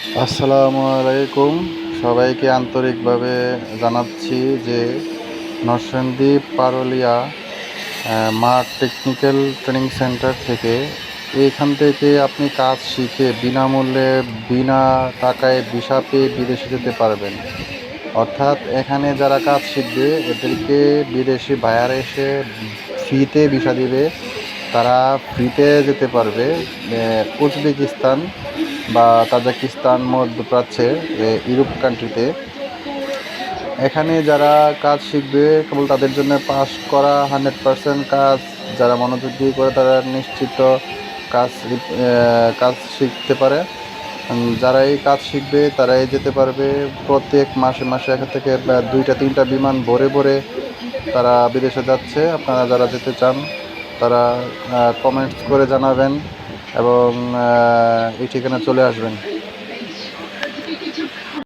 আসসালামু আলাইকুম। সবাইকে আন্তরিকভাবে জানাচ্ছি যে নরসিংদী পারুলিয়া মাঠ টেকনিক্যাল ট্রেনিং সেন্টার থেকে এখান থেকে আপনি কাজ শিখে বিনামূল্যে বিনা টাকায় ভিসা পেয়ে বিদেশে যেতে পারবেন। অর্থাৎ এখানে যারা কাজ শিখবে এদেরকে বিদেশি ভাইয়ারা এসে ফ্রিতে ভিসা দিবে। তারা ফ্রিতে যেতে পারবে উজবেকিস্তান বা তাজিকিস্তান মধ্যপ্রাচ্যে ইউরোপ কান্ট্রিতে। এখানে যারা কাজ শিখবে কেবল তাদের জন্য পাস করা 100% কাজ, যারা মনোযোগ দিয়ে করে তারা নিশ্চিত কাজ কাজ শিখতে পারে। যারা এই কাজ শিখবে তারাই যেতে পারবে। প্রত্যেক মাসে মাসে এখান থেকে 2-3টা বিমান ভরে ভরে তারা বিদেশে যাচ্ছে। আপনারা যারা যেতে চান তারা কমেন্টস করে জানাবেন এবং এই ঠিকানা চলে আসবেন।